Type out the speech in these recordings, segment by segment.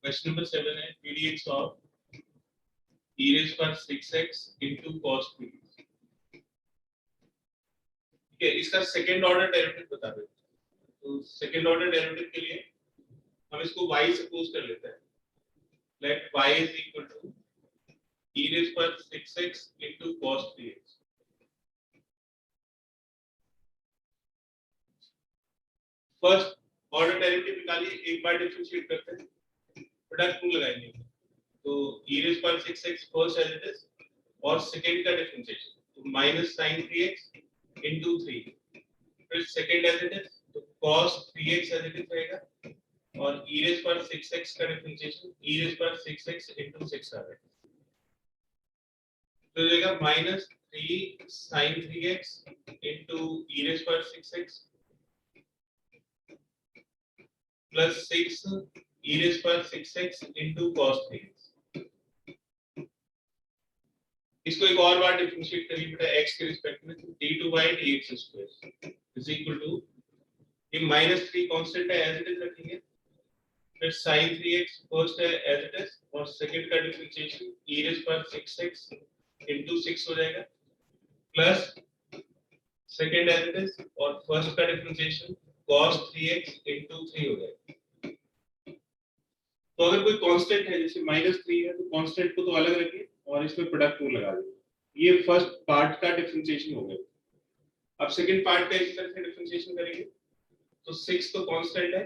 Question number 7 है pdx of e raised पर 6x into cos 3। ठीक है, इसका सेकंड ऑर्डर डेरिवेटिव बता देते हैं। तो सेकंड ऑर्डर डेरिवेटिव के लिए हम इसको y सपोज कर लेते हैं। Let y is equal to e raised पर 6x into cos 3x। First order derivative निकालिए, एक बार डिफरेंशिएट करते हैं, प्रोडक्ट रूल लगाएंगे। तो e raised पर 6x first as it is और सेकंड का डिफरेंशिएशन तो माइनस sin 3x into 3, फिर सेकंड एज इट इज तो cos 3x as it is रहेगा और e raised पर 6x का डिफरेंशिएशन e raised पर 6x into 6 आ जाएगा। तो जाएगा minus 3 sin 3x into e raised पर 6x प्लस 6 e raised पर 6x into cos 3x। इसको एक और बार डिफरेंशिएट करिए बेटा x के रिस्पेक्ट में, तो d2 by dx square is equal to ये माइनस 3 कांस्टेंट है एज इट इज रखेंगे, फिर sin 3x फर्स्ट है एज इट इज और सेकंड का डिफरेंशिएशन e raised पर 6x into 6 हो जाएगा plus second as it is और फर्स्ट का डिफरेंशिएशन cos 3x into 3 हो जाएगा। तो अगर कोई कांस्टेंट है जैसे -3 है तो कांस्टेंट को तो अलग रखिए और इसमें प्रोडक्ट रूल लगा दीजिए। ये फर्स्ट पार्ट का डिफरेंशिएशन हो गया। अब सेकंड पार्ट का इस तरह से डिफरेंशिएशन करेंगे तो 6 तो कांस्टेंट है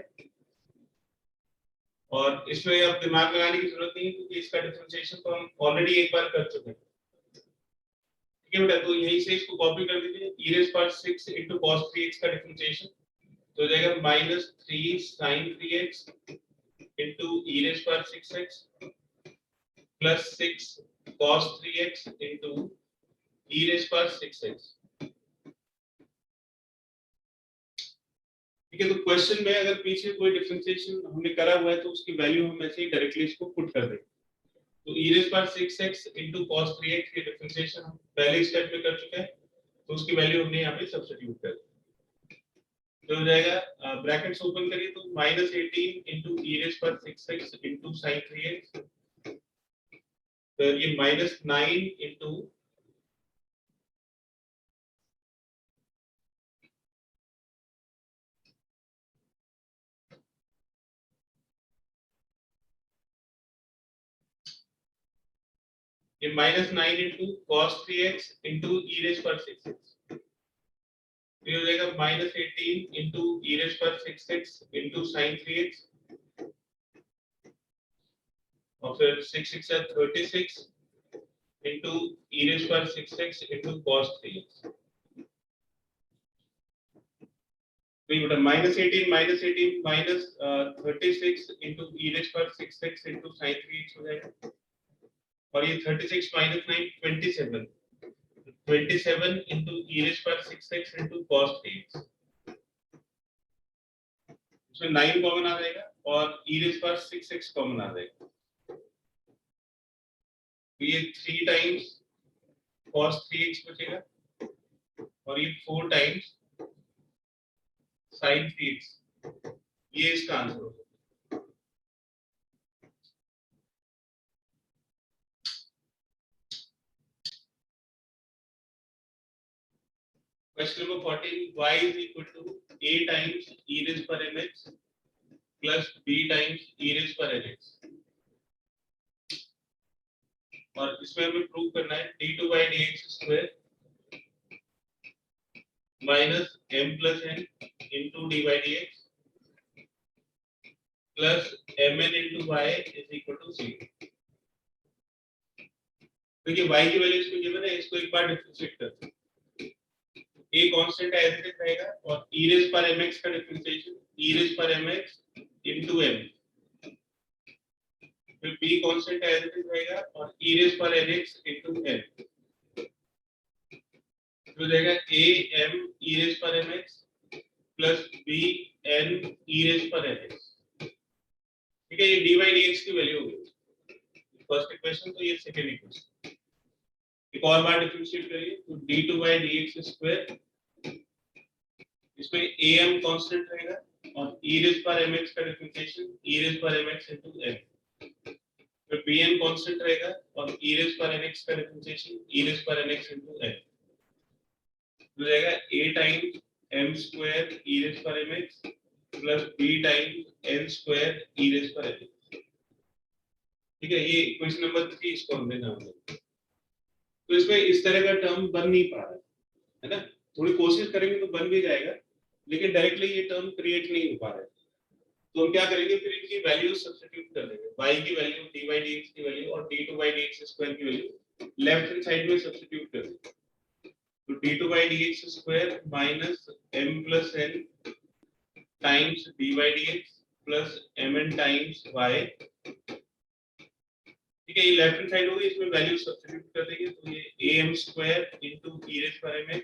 और इसमें अब दिमाग लगाने की जरूरत नहीं है क्योंकि इसका डिफरेंशिएशन तो हम ऑलरेडी एक बार कर चुके हैं। ठीक है बेटा, तो यहीं से इसको कॉपी कर दीजिए e raised पर 6 into cos 3x का डिफरेंशिएशन तो हो जाएगा -3 sin 3x into e raised पर 6x plus 6 cos 3x into e raised पर 6x। ठीक है, तो क्वेश्चन में अगर पीछे कोई डिफरेंशिएशन हमने करा हुआ है तो उसकी वैल्यू हम ऐसे ही डायरेक्टली इसको पुट कर देंगे। तो e raised पर 6x into cos 3x की डिफरेंशिएशन हम पहले स्टेप में कर चुके हैं तो उसकी वैल्यू हमने यहाँ पे सब्स्टिट्यूट कर दी। तो हो जाएगा ब्रैकेट्स ओपन करिए तो -18 into e raised पर 6x into sin 3x, फिर ये -9 into ये -9 into cos 3x into e raised पर 6x, ये हो जाएगा -18 into e raised पर 6x into sin 3x और फिर 6 6 है 36 into e raised पर 6x into cos 3x। तो ये बेटा -18 minus 36 into e raised पर 6x into sin 3x हो जाएगा और ये 36 minus 9 27 27 into e raised पर 6x into cos 3x, इसमें 9 कॉमन आ जाएगा और e raised पर 6x कॉमन आ जाएगा तो ये 3 टाइम्स cos 3x बचेगा और ये 4 टाइम्स sin 3x, ये इसका आंसर होगा। Question number 14, y is equal to a times e raised per mx plus b times e raised per nx और इसमें हमें प्रूव करना है d2 by dx square minus m plus n into d by dx plus mn into y is equal to 0। देखिए y की value इसमें given है, इसको एक बार डिफरेंशिएट करते हैं। a constant as it is रहेगा और e raised पर mx का डिफरेंशिएशन e raised पर mx into m, फिर b constant as it is रहेगा और e raised पर nx into n, तो जाएगा a m e raised पर mx plus b n e raised पर nx। ठीक है, ये dy dx की वैल्यू होगी फर्स्ट इक्वेशन, तो ये सेकंड इक्वेशन एक और बार डिफरेंशिएट करिए तो d2 by dx स्क्वायर, इसमें am कांस्टेंट रहेगा और e raised पर mx का डिफरेंशिएशन e raised पर mx into n, फिर bn कांस्टेंट रहेगा और e रेज पर nx का डिफरेंशिएशन e रेज पर nx into n हो जाएगा a times m square e raise पर mx plus b times n square e raise पर nx। ठीक है, ये क्वेश्चन नंबर 3 इसको हमने नाम दिया। तो इसमें इस तरह का टर्म बन नहीं पा रहा है ना, थोड़ी कोशिश करेंगे तो बन भी जाएगा, लेकिन डायरेक्टली ये टर्म क्रिएट नहीं हो पा रहा है। तो हम क्या करेंगे, फिर इनकी वैल्यू सब्स्टिट्यूट कर देंगे, y की वैल्यू dy dx की वैल्यू और d2 by dx स्क्वायर की वैल्यू लेफ्ट हैंड साइड में सब्स्टिट्यूट कर देंगे। तो d2 by dx square minus m plus n times dy dx plus mn times y। ठीक है, ये लेफ्ट हैंड साइड होगी, इसमें वैल्यू सब्स्टिट्यूट कर देंगे। तो ये am square into e raise पर mx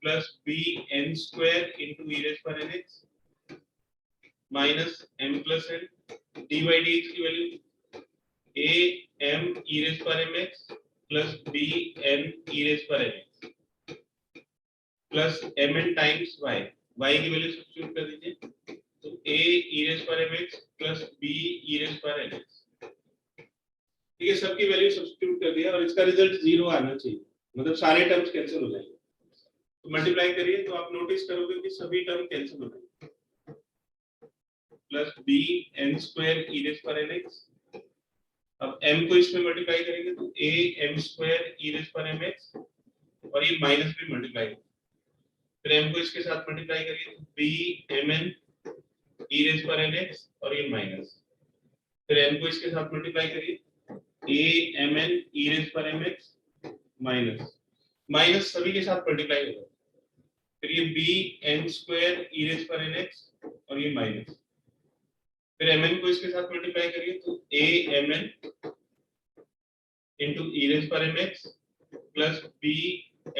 plus bn square into e raise पर nx minus m plus n dy dx की value a m e raise पर mx plus b n e raise पर nx plus mn times y। y की value substitute कर दीजिए। तो a e raise पर mx plus b e raise पर nx। ठीक है, सबकी वैल्यू सब्स्टिट्यूट कर दिया और इसका रिजल्ट 0 आना चाहिए, मतलब सारे टर्म्स कैंसिल हो जाएंगे। तो मल्टीप्लाई करिए तो आप नोटिस करोगे कि सभी टर्म कैंसिल हो जाएंगे। Plus b n square e raise पर nx, अब m को इसमें मल्टीप्लाई करेंगे तो a m square e raise पर mx और ये माइनस भी मल्टीप्लाई होगा। फिर m को इसके साथ मल्टीप्लाई करिए तो b mn e रेज़ पर nx और ये माइनस। फिर n को इसके साथ मल्टीप्लाई करिए a mn e रेज़ पर mx माइनस माइनस सभी के साथ मल्टीप्लाई होगा। फिर ये b n square e raise पर nx और ये माइनस। फिर mn को इसके साथ मल्टीप्लाई करिए तो a mn into e raise पर mx plus b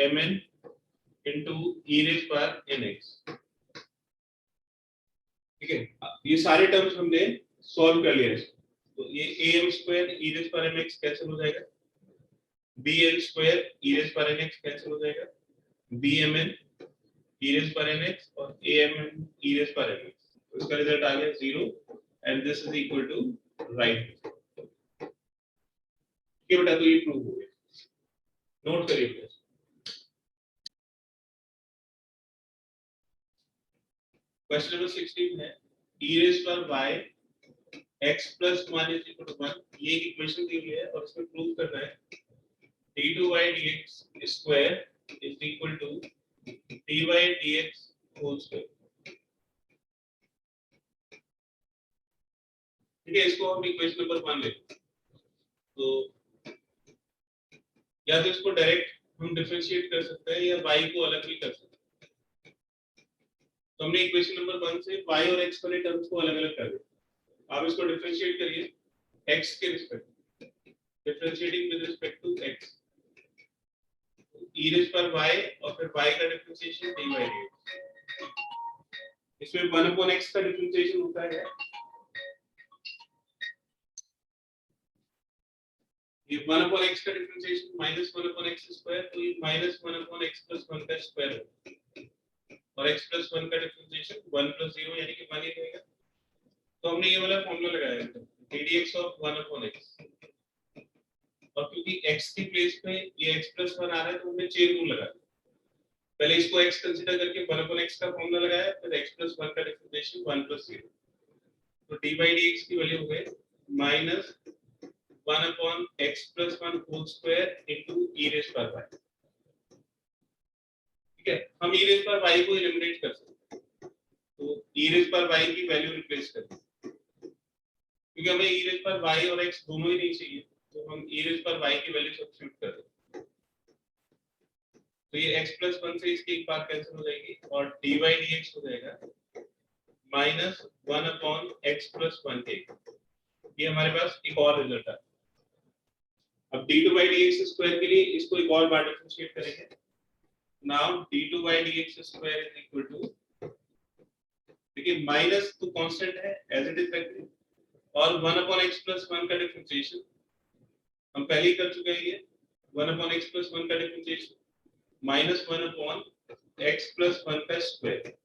mn into e raise पर nx। ठीक है, ये सारे टर्म्स हमने सॉल्व कर लिए। तो ये am स्क्वायर e रेज़ पर mx कैंसिल हो जाएगा, bn स्क्वायर e रेज़ पर nx कैंसिल हो जाएगा, bmn e रेज़ पर nx और amn e रेज़ पर nx। तो इसका रिजल्ट आ गया 0 and this is equal to right. ये बेटा तो ये प्रूव हो गया, नोट करिए प्लीज। क्वेश्चन नंबर 16 है e रेज़ पर y x plus 1 is equal to 1, ये एक इक्वेशन दी हुई है और इसमें प्रूव करना है d2 by dx square is equal to dy dx whole square। ठीक है, इसको हम इक्वेशन नंबर 1 लेते हैं। तो या तो इसको डायरेक्ट हम डिफरेंशिएट कर सकते हैं या y को अलग भी कर सकते हैं। तो हमने इक्वेशन नंबर 1 से y और x वाले टर्म्स को अलग अलग कर दिया। आप इसको डिफरेंशिएट करिए x के respect, differentiating with respect to x, e raise पर y और फिर y का डिफरेंशिएशन dy dx। इसमें 1/x का डिफरेंशिएशन होता है, ये 1/x का डिफरेंशिएशन माइनस 1/x स्क्वायर, तो ये माइनस 1/x प्लस 1 का स्क्वायर है और x प्लस 1 का डिफरेंशिएशन 1 प्लस 0 यानी कि 1 ही रहेगा। तो हमने ये वाला फॉर्मूला लगाया है ddx ऑफ 1/x, और क्योंकि x की प्लेस पे ये x प्लस 1 आ रहा है तो हमने चेन रूल लगाया। पहले इसको x कंसीडर करके 1/x का फॉर्मूला लगाया, फिर x प्लस 1 का डिफरेंशिएशन 1 प्लस 0। तो dy dx की वैल्यू हो गई minus 1/x plus 1 whole square into e raised पर y। ठीक है, हम e raised पर y को एलिमिनेट कर सकते हैं। तो e raised पर y की वैल्यू रिप्लेस कर दें, क्योंकि हमें e raised पर y और x दोनों ही नहीं चाहिए, तो हम e raised पर y की वैल्यू सब्स्टिट्यूट कर दें। तो ये x plus 1 से इसकी एक बार कैंसिल हो जाएगी और dy dx हो जाएगा माइनस 1/x plus 1 ये हमारे पास एक और रिजल्ट है। अब d2 by dx स्क्वायर के लिए इसको एक और बार डिफरेंशिएट करेंगे। Now d2 by dx square is equal to, देखिए माइनस तो कांस्टेंट है एज इट इज रखिए, और 1/x plus 1 का डिफरेंशिएशन हम पहले ही कर चुके हैं। ये 1/x plus 1 का डिफरेंशिएशन माइनस 1/x plus 1 का स्क्वायर।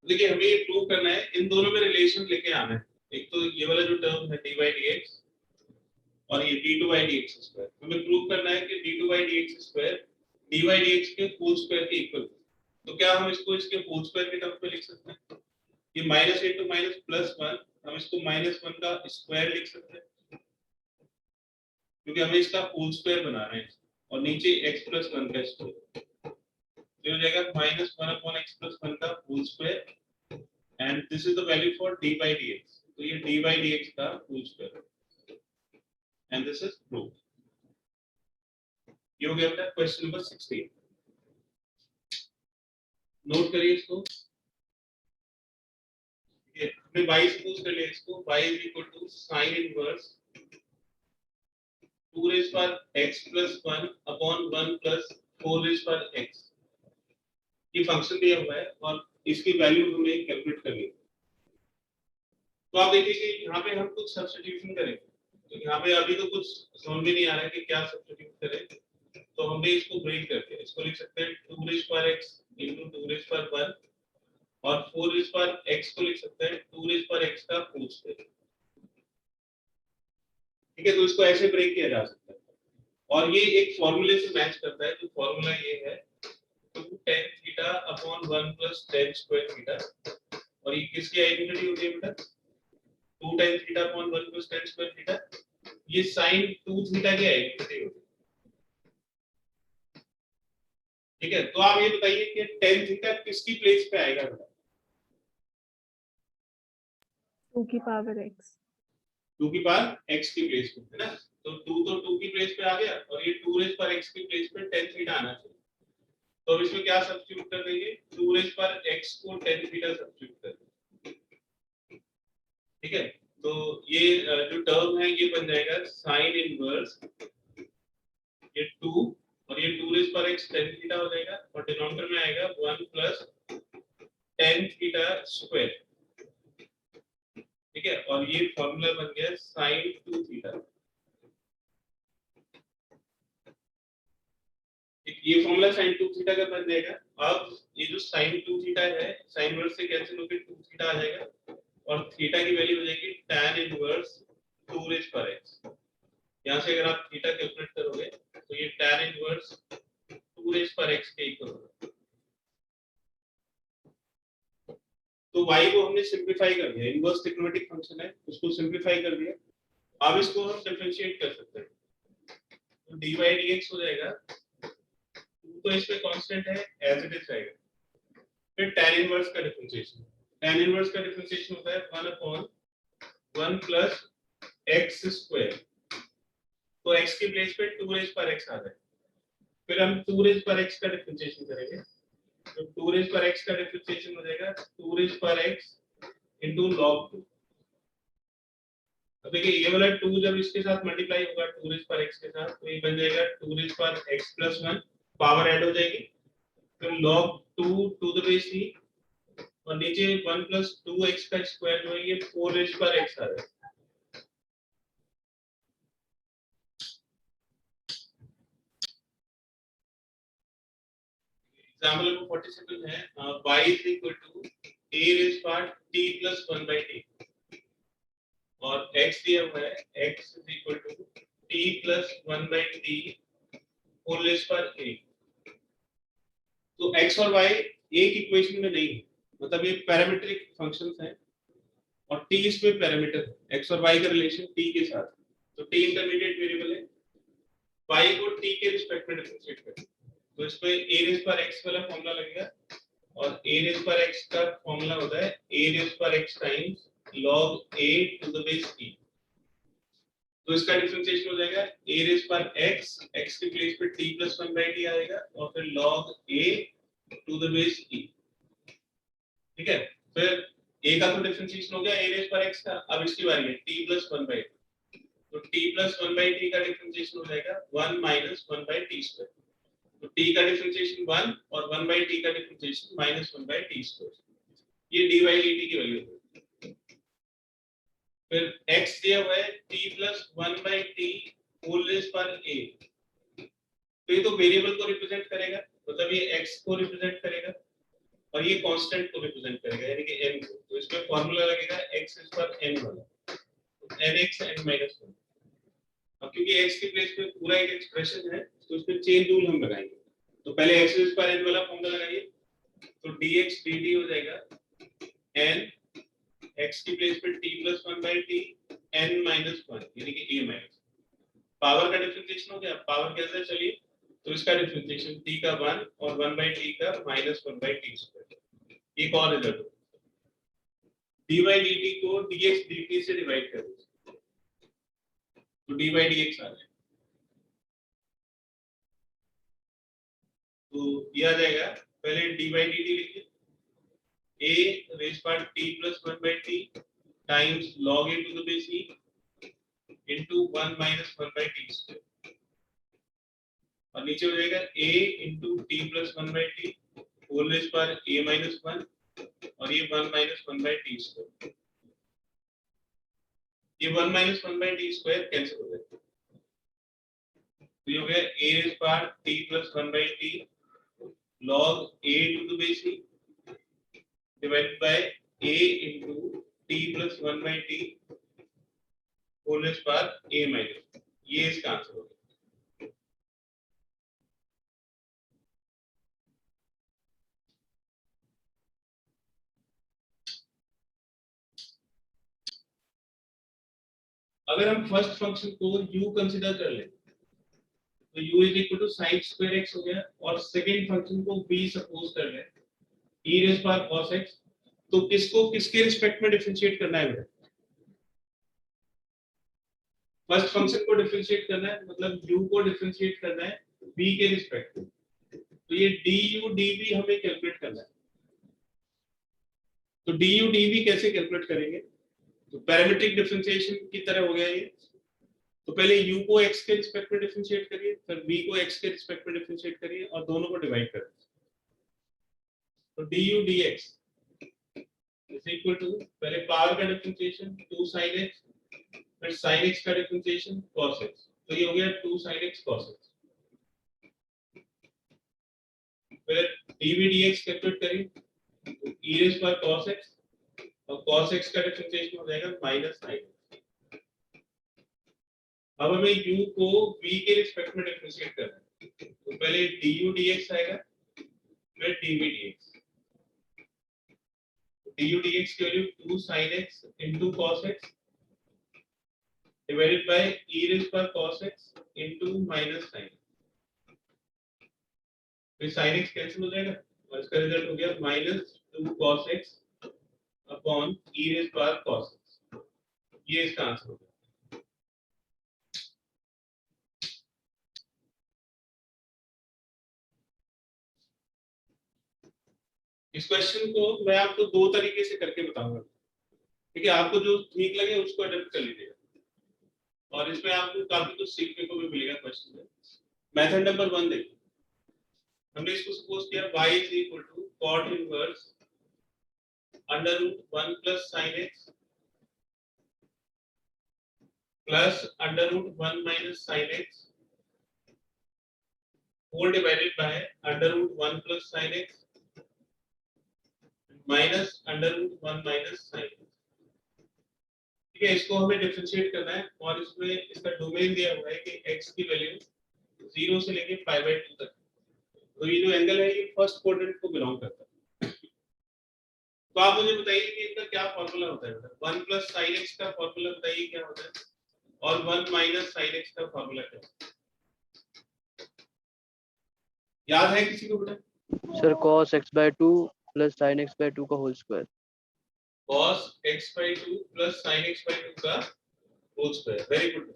देखिए हमें ये प्रूव करना है, इन दोनों में रिलेशन लेके आना है, एक तो ये वाला जो टर्म है dy dx और ये d2 by dx स्क्वायर, हमें प्रूव करना है कि d2 by dx square dy dx के होल स्क्वायर के इक्वल। तो क्या हम इसको इसके होल स्क्वायर के टर्म पे लिख सकते हैं? ये -a to -+1 हम इसको -1 का स्क्वायर लिख सकते हैं, क्योंकि हमें इसका होल स्क्वायर बनाना है और नीचे x + 1 का स्क्वायर, तो हो जाएगा -1 upon x + 1 का whole square and this is the value for d by dx। तो ये d by dx का whole square and this is proof. ये हो गया बेटा क्वेश्चन नंबर 16। नोट करिए इसको, ये हमने y सपोज कर लिया इसको, y = sin inverse 2 raised power x + 1 upon 1 + 4 raised power x। ये फंक्शन दिया हुआ है और इसकी वैल्यू हमें कैलकुलेट करनी है। तो आप देखिए कि यहाँ पे हम कुछ सब्स्टिट्यूशन करें, तो यहाँ पे अभी तो कुछ समझ में नहीं आ रहा है कि क्या सब्स्टिट्यूट करें, तो हमने इसको ब्रेक करके इसको लिख सकते हैं 2 raised power x into 2 raised power 1 और 4 raised power x को लिख सकते हैं 2 raised power x का होल स्क्वायर। ठीक है, तो इसको ऐसे ब्रेक किया जा सकता है और ये एक फॉर्मूले से मैच करता है। जो फॉर्मूला ये है 2 tan theta upon 1 + tan square theta, और ये किसकी आइडेंटिटी होती है बेटा? 2 tan theta upon 1 + tan square theta, ये sin 2 थीटा की आइडेंटिटी होती है। ठीक है, तो आप ये बताइए कि tan थीटा किसकी प्लेस पे आएगा बेटा? 2 की पावर x 2 की पावर x की प्लेस पे, है ना? तो 2 तो 2 की प्लेस पे आ गया और ये 2 रेज़ पर x की प्लेस पे tan थीटा आना चाहिए। तो अब इसमें क्या सब्स्टिट्यूट कर देंगे? 2 रेज़ पर x को tan थीटा सब्स्टिट्यूट कर देंगे। ठीक है, तो ये जो टर्म है ये बन जाएगा sin इनवर्स ये 2 और ये 2 रेज़ पर x tan थीटा हो जाएगा और डिनोमिनेटर में आएगा 1 + tan थीटा स्क्वायर। ठीक है, और ये फॉर्मूला बन गया sin 2 थीटा। ये फॉर्मूला sin 2 थीटा का बन जाएगा। अब ये जो sin 2 थीटा है sin इनवर्स से कैंसिल होकर 2 थीटा आ जाएगा और थीटा की वैल्यू हो जाएगी tan इनवर्स 2 रेज़ पर x। यहां से अगर आप थीटा कैलकुलेट करोगे तो ये tan इनवर्स 2 रेज़ पर x के इक्वल होगा। तो y को हमने सिंपलीफाई कर दिया, इनवर्स ट्रिग्नोमेट्रिक फंक्शन है उसको सिंपलीफाई कर दिया। अब इसको हम डिफरेंशिएट कर सकते हैं, तो dy dx हो जाएगा, तो इसमें कांस्टेंट है एज इट इज रहेगा। फिर tan इनवर्स का डिफरेंशिएशन, tan इनवर्स का डिफरेंशिएशन होता है 1/1 + x स्क्वायर, तो x की प्लेस पे 2 रेज़ पर x आ जाएगा। फिर हम 2 रेज़ पर x का डिफरेंशिएशन करेंगे, तो 2 रेज़ पर x का डिफरेंशिएशन हो जाएगा 2 रेज़ पर x into log 2। अब देखिए ये वाला 2 जब इसके साथ मल्टीप्लाई होगा 2 रेज़ पर x के साथ, तो ये बन जाएगा 2 रेज़ पर x + 1, पावर ऐड हो जाएगी, फिर log 2 to the base e और नीचे 1 + 2x का स्क्वायर जो है ये 4 रेज़ पर x आ जाएगा। एग्जांपल नंबर 47 है y = a raised power t + 1/t और x दिया हुआ है x = t + 1/t whole rays पर a। तो x और y एक इक्वेशन में नहीं है, मतलब ये पैरामीट्रिक फंक्शंस हैं और t इसमें पैरामीटर है, x और y का रिलेशन t के साथ, तो t इंटरमीडिएट वेरिएबल है, y को t के रिस्पेक्ट में डिफरेंशिएट करें, तो इसमें a रेज़ पर x वाला फॉर्मूला लगेगा और a रेज़ पर x का फॉर्मूला होता है a रेज़ पर x times log a to the base e। तो इसका डिफरेंशिएशन हो जाएगा a रेज़ पर x की प्लेस पे t + 1/t आएगा और फिर log a to the base e। ठीक है, फिर a का तो डिफरेंशिएशन हो गया a रेज़ पर x का, अब इसकी बारी है t + 1/t, तो t + 1/t का डिफरेंशिएशन हो जाएगा 1 - 1/t²। तो t का डिफरेंशिएशन 1 और 1/t का डिफरेंशिएशन -1/t²। ये dy dt की वैल्यू है। फिर x दिया हुआ है t + 1/t होल रेज़ पर a, तो ये तो वेरिएबल को रिप्रेजेंट करेगा, मतलब ये x को रिप्रेजेंट करेगा और ये कांस्टेंट को रिप्रेजेंट करेगा यानी कि n को, तो इसमें फार्मूला लगेगा x पर n वाला, nx n minus 1। अब क्योंकि x की प्लेस पे पूरा एक एक्सप्रेशन है तो इसमें चेन रूल हम लगाएंगे। तो पहले x पर n वाला फॉर्मूला लगाइए, तो dx dt हो जाएगा n x की प्लेस पे t plus 1 by t n minus 1 यानी कि a minus। पावर का डिफरेंशिएशन हो गया। पावर कैसे है चलिए, तो इसका डिफरेंशिएशन t का 1 और 1 by t का minus 1 by t स्क्वायर। एक और रिजल्ट, dy dt को dx dt से डिवाइड कर दीजिए तो dy dx आ जाएगा। तो दिया जाएगा, पहले dy dt लिखिए, a raised by t plus 1 by t times log a to the base e into 1 minus 1 by t square, और नीचे हो जाएगा a into t plus 1 by t whole raised by a minus 1 और ये 1 minus 1 by t square। ये 1 minus 1 by t square cancel हो जाएगा, तो ये हो गया a raised by t plus 1 by t log a to the base e divided by a into t plus 1 by t whole raised by a minus, ये इसका answer होगा। अगर हम फर्स्ट फंक्शन को u कंसीडर कर लें तो u is equal to sin square x हो गया, और सेकंड फंक्शन को v सपोज कर लें e raise power cos x, तो किसको किसके रिस्पेक्ट में डिफरेंशिएट करना है बेटा? फर्स्ट फंक्शन को डिफरेंशिएट करना है, मतलब u को डिफरेंशिएट करना है v के रिस्पेक्ट में, तो ये du dv हमें कैलकुलेट करना है। तो du dv कैसे कैलकुलेट करेंगे, तो पैरामीट्रिक डिफरेंशिएशन की तरह हो गया ये। तो पहले u को x के रिस्पेक्ट में डिफरेंशिएट करिए, फिर v को x के रिस्पेक्ट में डिफरेंशिएट करिए और दोनों को डिवाइड करिए। तो du dx is equal to, पहले पावर का डिफरेंशिएशन 2 sin x, फिर sin x का डिफरेंशिएशन cos x, तो ये हो गया 2 sin x cos x। फिर dv dx कैलकुलेट करिए, तो e raise power cos x और cos x का डिफरेंशिएशन हो जाएगा माइनस sin x। अब हमें u को v के रिस्पेक्ट में डिफरेंशिएट करना है, तो पहले du dx आएगा, फिर dv dx। du dx की value 2 sin x into cos x divided by e raised by cos x into minus sin x। फिर sin x कैंसिल हो जाएगा और इसका रिजल्ट हो गया minus 2 cos x upon e raised by cos x, ये इसका आंसर हो गया। इस क्वेश्चन को मैं आपको दो तरीके से करके बताऊंगा, ठीक है? आपको जो ठीक लगे उसको अडॉप्ट कर लीजिएगा, और इसमें आपको काफी कुछ सीखने को भी मिलेगा क्वेश्चन में। मेथड नंबर 1 देखिए, हमने इसको सपोज किया y is equal to cot inverse under root 1 plus sin x plus under root 1 minus sin x whole divided by under root 1 plus sin x minus under root 1 minus sin x। ठीक है, इसको हमें differentiate करना है, और इसमें इसका domain दिया हुआ है कि x की वैल्यू 0 से लेके पाई बाय 2 तक, तो ये जो एंगल है ये फर्स्ट क्वाड्रेंट को बिलोंग करता है। तो आप मुझे बताइए कि इसका क्या फार्मूला होता है? 1 प्लस sin x का फार्मूला बताइए क्या होता है, और 1 माइनस sin x का फार्मूला क्या होता है? याद है किसी को बेटा? Sir cos x by 2 plus sin x by 2 का whole square. cos x by 2 plus sin x by 2 का होल स्क्वायर। Very good.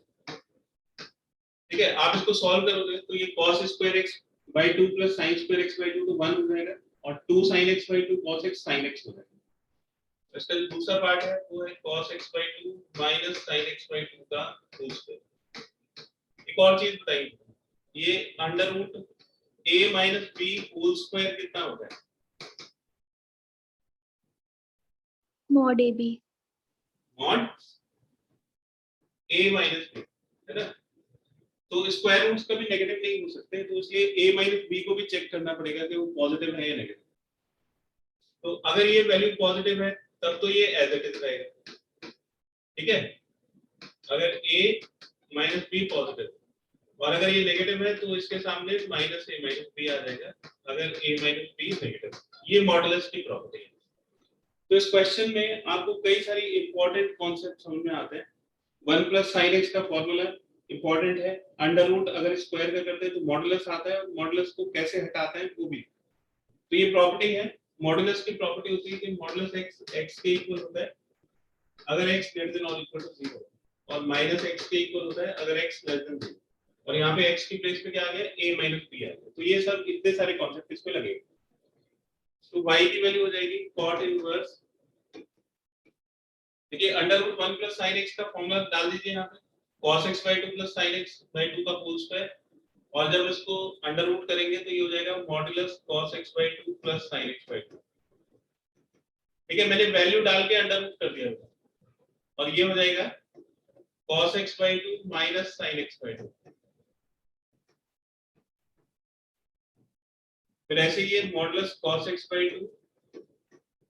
ठीक है, आप इसको सॉल्व करोगे तो ये cos square x by 2 plus sin square x by 2 तो 1 हो जाएगा, और 2 sin x by 2 cos x sin x हो जाएगा। इसका जो दूसरा पार्ट है वो है cos x by 2 minus sin x by 2 का होल स्क्वायर। एक और चीज बताइए, ये under root a minus b whole square कितना होता है? mod ab mod a minus b, है ना? तो स्क्वायर रूट्स कभी नेगेटिव नहीं हो सकते, तो इसलिए a minus b को भी चेक करना पड़ेगा कि वो पॉजिटिव है या नेगेटिव। तो अगर ये वैल्यू पॉजिटिव है तब तो ये एज इट इज रहेगा, ठीक है। अगर a माइनस बी पॉजिटिव और अगर ये नेगेटिव है तो इसके सामने माइनस a माइनस बी आ जाएगा, अगर a माइनस बी नेगेटिव। ये मॉडुलस की प्रॉपर्टी है। तो इस क्वेश्चन में आपको कई सारी इंपॉर्टेंट कॉन्सेप्ट समझ में आते हैं। 1 प्लस साइन एक्स का फॉर्मूला इंपॉर्टेंट है। अंडर रूट अगर स्क्वायर का करते हैं तो मॉडुलस आता है, और मॉडुलस को कैसे हटाते हैं वो भी। तो ये प्रॉपर्टी है। मॉडुलस की प्रॉपर्टी होती है कि मॉडुलस x x के इक्वल होता है अगर x ग्रेटर देन और इक्वल टू 0, और माइनस x के इक्वल होता है अगर x लेस देन 0। और यहाँ पे x की प्लेस पे क्या आ गया, a माइनस b आ गया। तो ये सब इतने सारे कॉन्सेप्ट इस पे लगेंगे। तो y की वैल्यू हो जाएगी cot इनवर्स, देखिए under root 1 plus sine x का फॉर्मूला डाल दीजिए यहाँ पे, cos x by 2 plus sin x by 2 का होल स्क्वायर, और जब इसको अंडर रूट करेंगे तो ये हो जाएगा modulus cos x by 2 plus sin x by 2। ठीक है, मैंने वैल्यू डाल के अंडर रूट कर दिया था, और ये हो जाएगा cos x by 2 minus sin x by 2। फिर ऐसे ये modulus cos x by 2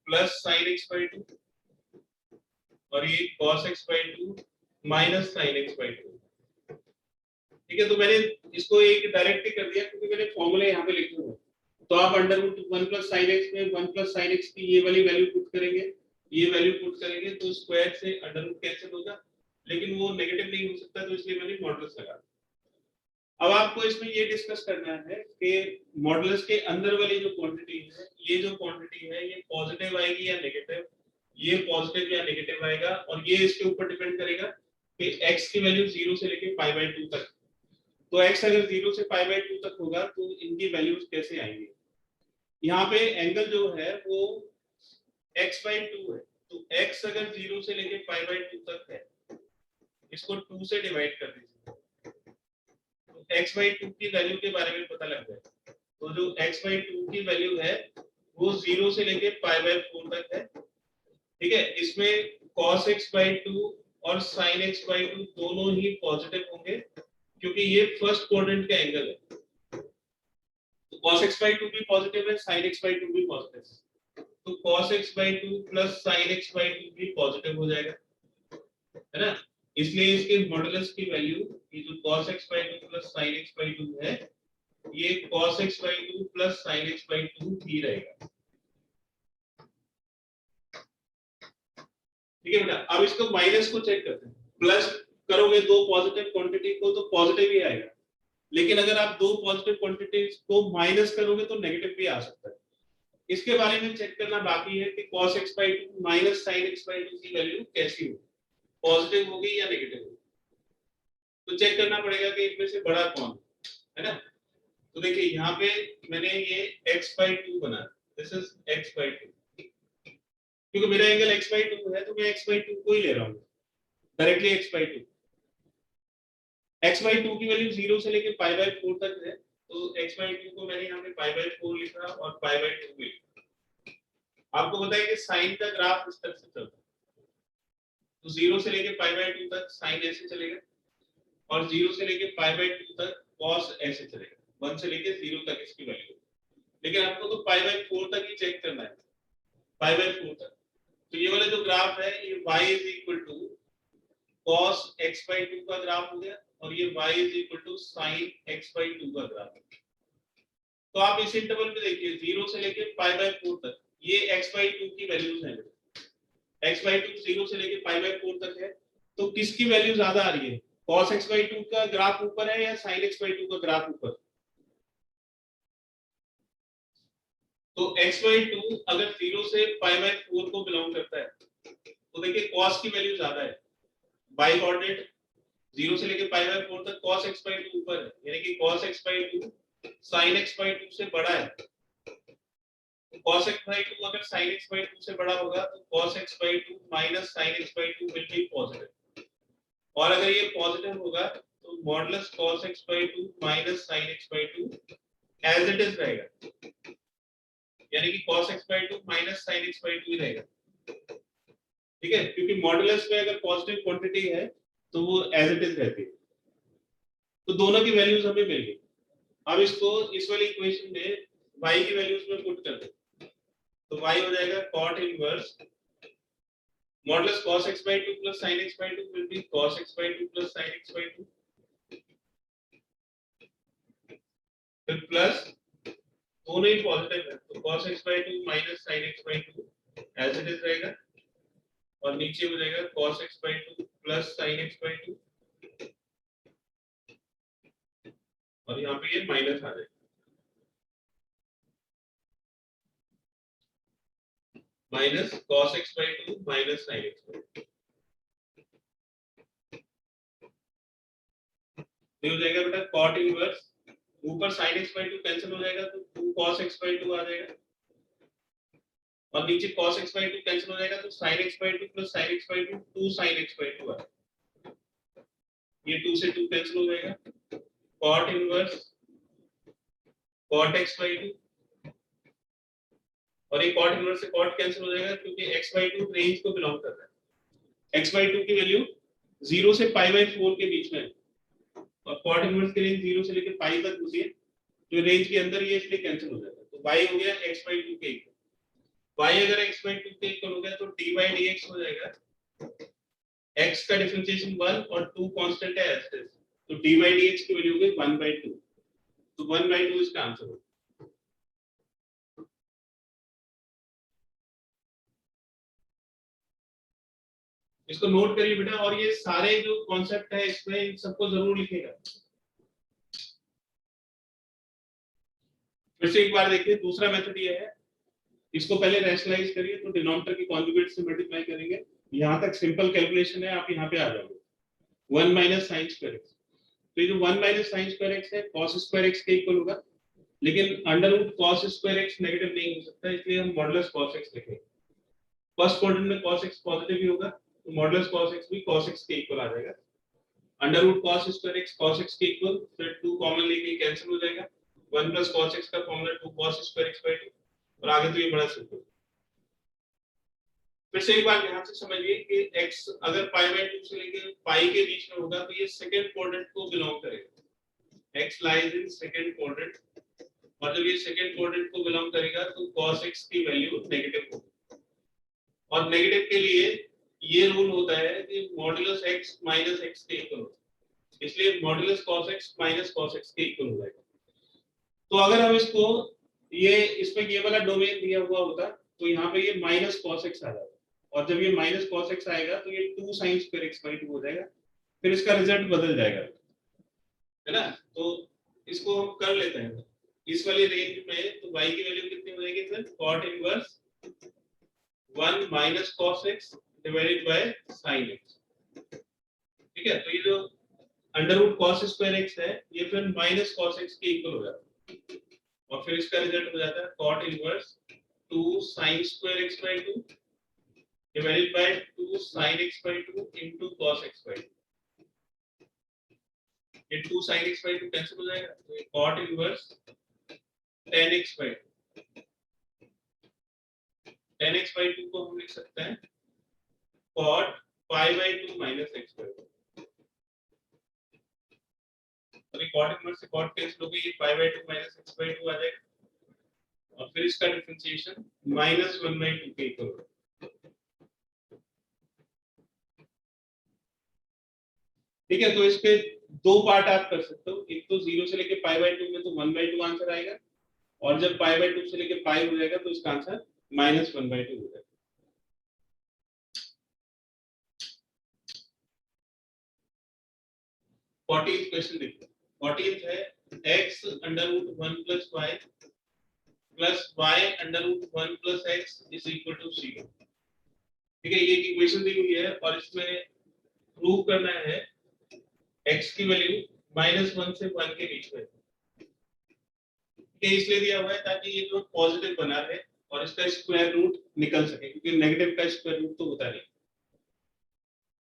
plus sin x by 2, और ये cos x by 2 minus sin x by 2। ठीक है, तो मैंने इसको एक डायरेक्ट ही कर दिया क्योंकि मैंने फॉर्मूले यहाँ पे लिखे हुए हैं। तो आप under root 1 plus sin x में 1 प्लस sin x की ये वाली वैल्यू पुट करेंगे, ये वैल्यू पुट करेंगे तो स्क्वायर से अंडर रूट कैंसिल होगा, लेकिन वो नेगेटिव नहीं हो सकता, तो इसलिए मैंने मॉडुलस लगा। अब आपको इसमें ये डिस्कस करना है कि मॉडुलस के अंदर वाली जो क्वांटिटी है, ये जो क्वांटिटी है ये पॉजिटिव आएगी या नेगेटिव, ये पॉजिटिव या नेगेटिव आएगा, और ये इसके ऊपर डिपेंड करेगा कि x की वैल्यू 0 से लेके पाई बाय 2 तक। तो x अगर 0 से पाई बाय 2 तक होगा तो इनकी वैल्यूज कैसे आएंगी। यहाँ पे एंगल जो है वो x बाय 2 है, तो x अगर 0 से लेके पाई बाय 2 तक है, इसको 2 से डिवाइड कर दीजिए, तो x बाय 2 की वैल्यू के बारे में पता लग जाएगा। तो जो x बाय 2 की वैल्यू है वो 0 से लेके पाई बाय 4 तक है। ठीक है, इसमें cos x by 2 और sin x by 2 दोनों ही पॉजिटिव होंगे क्योंकि ये फर्स्ट क्वाड्रेंट का एंगल है। तो cos x by 2 भी पॉजिटिव है, sin x by 2 भी पॉजिटिव है, तो cos x by 2 plus sin x by 2 भी पॉजिटिव हो जाएगा, है ना। इसलिए इसके मॉडुलस की वैल्यू ये जो cos x by 2 plus sin x by 2 है, ये cos x by 2 plus sin x by 2 ही रहेगा। ठीक है बेटा, अब इसको माइनस को चेक करते हैं। प्लस करोगे दो पॉजिटिव क्वांटिटी को तो पॉजिटिव ही आएगा, लेकिन अगर आप दो पॉजिटिव क्वांटिटीज को माइनस करोगे तो नेगेटिव भी आ सकता है। इसके बारे में चेक करना बाकी है कि cos x by 2 minus sin x by 2 की वैल्यू कैसी होगी, पॉजिटिव होगी या नेगेटिव होगी। तो चेक करना पड़ेगा कि इनमें से बड़ा कौन है ना। तो देखिए यहाँ पे मैंने ये x by 2 बना, दिस इज x by 2, क्योंकि मेरा एंगल x by 2 है तो मैं x by 2 को ही ले रहा हूँ डायरेक्टली। x by 2 की वैल्यू 0 से लेके पाई बाय 4 तक है, तो x by 2 को मैंने यहाँ पे पाई बाय 4 लिखा और पाई बाय 2 भी लिखा। आपको पता है कि साइन का ग्राफ इस तरह से चलता है, तो 0 से लेके पाई बाय 2 तक साइन ऐसे चलेगा, और 0 से लेके पाई बाय 2 तक cos ऐसे चलेगा, 1 से लेके 0 तक इसकी वैल्यू। लेकिन आपको तो पाई बाय 4 तक ही चेक करना है, पाई बाय 4 तक। तो ये वाला जो ग्राफ है ये y is equal to cos x by 2 का ग्राफ हो गया, और ये y is equal to sin x by 2 का ग्राफ है। तो आप इस इंटरवल में देखिए 0 से लेके पाई बाय 4 तक ये x by 2 की वैल्यूज हैं। x by 2 0 से लेके पाई बाय 4 तक है, तो किसकी वैल्यू ज्यादा आ रही है, cos x by 2 का ग्राफ ऊपर है या sin x by 2 का ग्राफ ऊपर। तो x by 2 अगर 0 से पाई बाय 4 को बिलोंग करता है तो देखिए cos की वैल्यू ज्यादा है, बाई कोऑर्डिनेट 0 से लेके पाई बाय 4 तक cos x by 2 ऊपर है, यानी कि cos x by 2 sin x by 2 से बड़ा है। तो cos x by 2 अगर sin x by 2 से बड़ा होगा तो cos x by 2 minus sin x by 2 will be positive, और अगर ये पॉजिटिव होगा तो modulus cos x by 2 minus sin x by 2 as it is रहेगा, यानी कि cos x by 2 minus sin x by 2 ही रहेगा। ठीक है, क्योंकि मॉडुलस में अगर पॉजिटिव क्वांटिटी है तो वो एज इट इज रहती है। तो दोनों की वैल्यूज हमें मिल गई। अब इसको इस वाली इक्वेशन में y की वैल्यूज में पुट कर दे, तो y हो जाएगा cot inverse modulus cos x by 2 plus sin x by 2 will be cos x by 2 plus sin x by 2 फिर प्लस दोनों ही पॉजिटिव है तो cos x by 2 minus sin x by 2 ऐसे इट रहेगा और नीचे हो जाएगा cos x by 2 plus sin x by 2 और यहाँ पे ये माइनस आ जाएगा minus cos x by 2 minus sin x by 2 ये हो जाएगा बेटा cot इनवर्स ऊपर sin x by 2 कैंसिल हो जाएगा तो 2 cos x by 2 आ जाएगा और नीचे cos x by 2 कैंसिल हो जाएगा तो sin x by 2 plus sin x by 2 2 sin x by 2 आ जाएगा ये 2 से 2 कैंसिल हो जाएगा cot inverse cot x by 2 और ये cot इनवर्स से cot कैंसिल हो जाएगा क्योंकि x by 2 रेंज को बिलोंग कर रहा है x by 2 की वैल्यू 0 से pi by 4 के बीच में है और cot इनवर्स की रेंज 0 से लेकर pi तक होती है जो रेंज के अंदर ये इसलिए कैंसिल हो जाता है तो y हो गया x by 2 के इक्वल y अगर x by 2 के इक्वल हो गया तो dy dx हो जाएगा x का डिफरेंशिएशन 1 और 2 कांस्टेंट है ऐसे तो dy dx की वैल्यू हो गई 1 by 2 तो 1 by 2 इसका आंसर होगा इसको नोट करिए बेटा और ये सारे जो कॉन्सेप्ट है इसमें इन सबको जरूर लिखिएगा फिर से एक बार देखिए दूसरा मेथड ये है इसको पहले रैशनलाइज करिए तो डिनोमिनेटर की कॉन्जुगेट से मल्टीप्लाई करेंगे यहां तक सिंपल कैलकुलेशन है आप यहां पे आ जाओगे 1 माइनस साइन स्क्वायर एक्स तो ये जो 1 माइनस साइन स्क्वायर एक्स है cos स्क्वायर एक्स के इक्वल होगा लेकिन under root cos square x negative नहीं हो सकता इसलिए हम मॉडुलस cos x लिखेंगे फर्स्ट क्वाड्रेंट में cos x पॉजिटिव ही होगा तो मॉडुलस cos x भी cos x के इक्वल आ जाएगा under root cos square x cos x के इक्वल फिर 2 कॉमन लेके कैंसिल हो जाएगा 1 प्लस cos x का formula 2 cos square x by 2 और आगे तो ये बड़ा सिंपल फिर से एक बार ध्यान से समझिए कि x अगर pi by 2 से लेके pi के बीच में होगा तो ये सेकंड क्वाड्रेंट को बिलोंग करेगा x lies in second quadrant और जब ये सेकंड क्वाड्रेंट को बिलोंग करेगा तो cos x की वैल्यू नेगेटिव होगी और नेगेटिव के लिए ये रूल होता है कि मॉडुलस x माइनस x के इक्वल होता है इसलिए modulus cos x minus cos x के इक्वल हो जाएगा तो अगर हम इसको ये इसमें ये वाला डोमेन दिया हुआ होता तो यहाँ पे ये माइनस cos x आ जाता और जब ये माइनस cos x आएगा तो ये 2 sin स्क्वायर x by 2 हो जाएगा फिर इसका रिजल्ट बदल जाएगा है ना तो इसको हम कर लेते हैं इस वाली रेंज में तो y की वैल्यू कितनी हो जाएगी sir cot inverse 1 minus cos x divided by sin x ठीक है तो ये जो under root cos square x है ये फिर माइनस cos x के इक्वल हो जाता है और फिर इसका रिजल्ट हो जाता है cot inverse 2 sin square x by 2 divided by 2 sin x by 2 into cos x by 2 ये 2 sin x by 2 कैंसिल हो जाएगा तो ये cot inverse tan x by 2 tan x by 2 को हम लिख सकते हैं cot pi by 2 minus x by 2 और ये cot इनवर्स से cot कैंसिल हो गई ये pi by 2 minus x by 2 आ जाएगा और फिर इसका डिफरेंशिएशन -1 by 2 के इक्वल होगा ठीक है तो इसके दो पार्ट आप कर सकते हो एक तो 0 से लेके pi by 2 में तो 1 by 2 आंसर आएगा और जब pi by 2 से लेके pi हो जाएगा तो इसका आंसर -1 by 2 हो जाएगा 14th क्वेश्चन देखिए 14th है x under root 1 plus y plus y under root 1 plus x is equal to 0 ठीक है ये एक इक्वेशन दी हुई है और इसमें प्रूव करना है x की वैल्यू -1 से 1 के बीच में ये इसलिए दिया हुआ है ताकि ये जो पॉजिटिव बना रहे और इसका स्क्वायर रूट निकल सके क्योंकि नेगेटिव का स्क्वायर रूट तो होता नहीं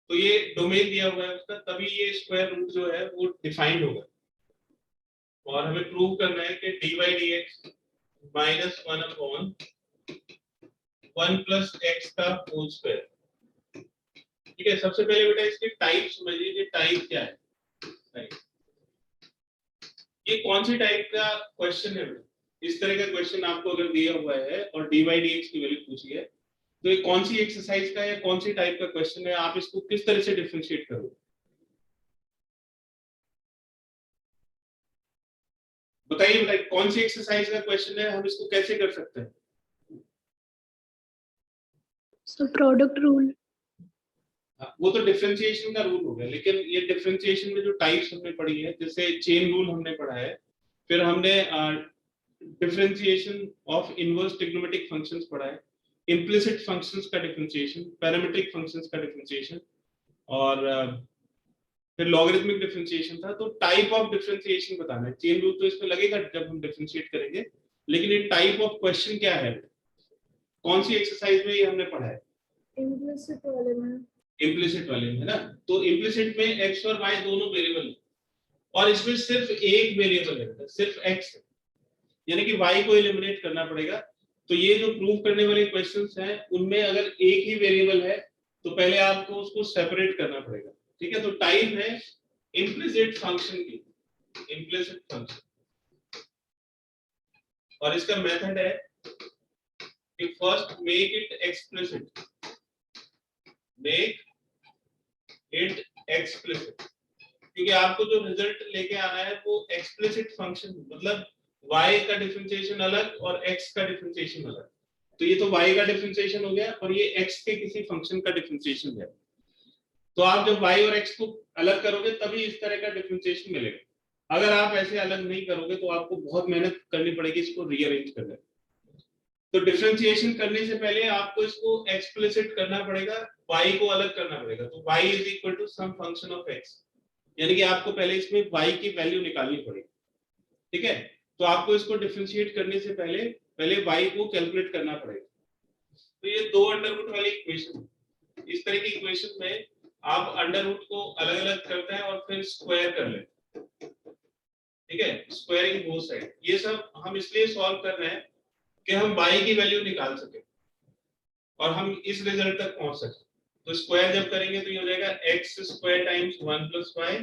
तो ये डोमेन दिया हुआ है उसका तभी ये स्क्वायर रूट जो है वो डिफाइंड होगा और हमें प्रूव करना है कि dy dx -1 upon 1 plus x का होल स्क्वायर ठीक है सबसे पहले बेटा इसके टाइप समझिए कि टाइप क्या है टाइप ये कौन सी टाइप का क्वेश्चन है बेटा इस तरह का क्वेश्चन आपको अगर दिया हुआ है और dy dx की वैल्यू पूछी है, तो ये कौन सी एक्सरसाइज का या कौन सी टाइप का क्वेश्चन है, आप इसको किस तरह से डिफरेंशिएट करोगे? बताइए बताइए, कौन सी एक्सरसाइज का क्वेश्चन है, हम इसको कैसे कर सकते हैं? So product rule. वो तो डिफरेंशिएशन का रूल हो गया, लेकिन ये डिफरेंशिएशन में जो टाइप्स हमने पढ़ी है, जैसे चेन रूल हमने पढ़ा है, फिर हमने differentiation of inverse trigonometric functions पढ़ा है, इम्प्लिसिट फंक्शंस का डिफरेंशिएशन, पैरामीट्रिक फंक्शंस का डिफरेंशिएशन, और फिर लॉगरिथमिक डिफरेंशिएशन था। तो टाइप ऑफ डिफरेंशिएशन बताना है। चेन रूल तो इसमें लगेगा जब हम डिफरेंशिएट करेंगे, लेकिन ये टाइप ऑफ क्वेश्चन क्या है, कौन सी एक्सरसाइज में ये हमने पढ़ा है? Implicit वाले में। इम्प्लिसिट वाले में, है ना। तो इम्प्लिसिट में x और y दोनों वेरिएबल है, और इसमें सिर्फ एक वेरिएबल है, सिर्फ x है, यानी कि y को एलिमिनेट करना पड़ेगा। तो ये जो प्रूव करने वाले क्वेश्चंस हैं, उनमें अगर एक ही वेरिएबल है तो पहले आपको उसको सेपरेट करना पड़ेगा, ठीक है। तो टाइप है इम्प्लिसिट फंक्शन की, इम्प्लिसिट फंक्शन, और इसका मेथड है कि first make it explicit, make it explicit, क्योंकि आपको जो रिजल्ट लेके आना है वो एक्सप्लिसिट फंक्शन, मतलब y का डिफरेंशिएशन अलग और x का डिफरेंशिएशन अलग। तो ये तो y का डिफरेंशिएशन हो गया, और ये x के किसी फंक्शन का डिफरेंशिएशन है। तो आप जब y और x को अलग करोगे तभी इस तरह का डिफरेंशिएशन मिलेगा। अगर आप ऐसे अलग नहीं करोगे तो आपको बहुत मेहनत करनी पड़ेगी इसको रीअरेंज करने। तो डिफरेंशिएशन करने से पहले आपको इसको एक्सप्लिसिट करना पड़ेगा, y को अलग करना पड़ेगा। तो y is equal to some function of x, यानी कि आपको पहले इसमें y की वैल्यू निकालनी पड़ेगी, ठीक है। तो आपको इसको डिफरेंशिएट करने से पहले y को कैलकुलेट करना पड़ेगा। तो ये दो अंडर रूट वाली इक्वेशन, इस तरह की इक्वेशन में आप अंडर रूट को अलग अलग करते हैं और फिर स्क्वायर कर लेते हैं, ठीक है, स्क्वायरिंग बोथ साइड। ये सब हम इसलिए सॉल्व कर रहे हैं कि हम y की वैल्यू निकाल सके और हम इस रिजल्ट तक पहुंच सके। तो स्क्वायर जब करेंगे तो ये हो जाएगा x square times 1 plus y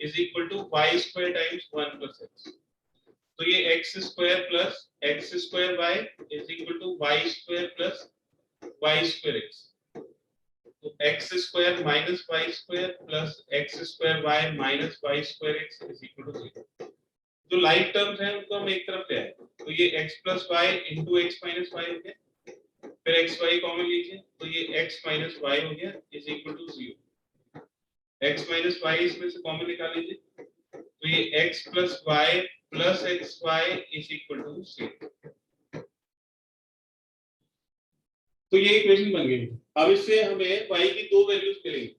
is equal to y square times 1 plus x। तो ये x square plus x square y is equal to y square plus y square x। तो x square minus y square plus x square y minus y square x is equal to 0। जो like terms हैं उनको हम एक तरफ ले आए, तो ये x plus y into x minus y हो गया, फिर एक्स वाई कॉमन लीजिए तो ये x माइनस वाई हो गया is equal to 0। x minus y इसमें से कॉमन निकाल लीजिए, तो ये x plus y plus x y is equal to 0। तो ये इक्वेशन बन गई। अब इससे हमें y की दो वैल्यूज मिलेंगी,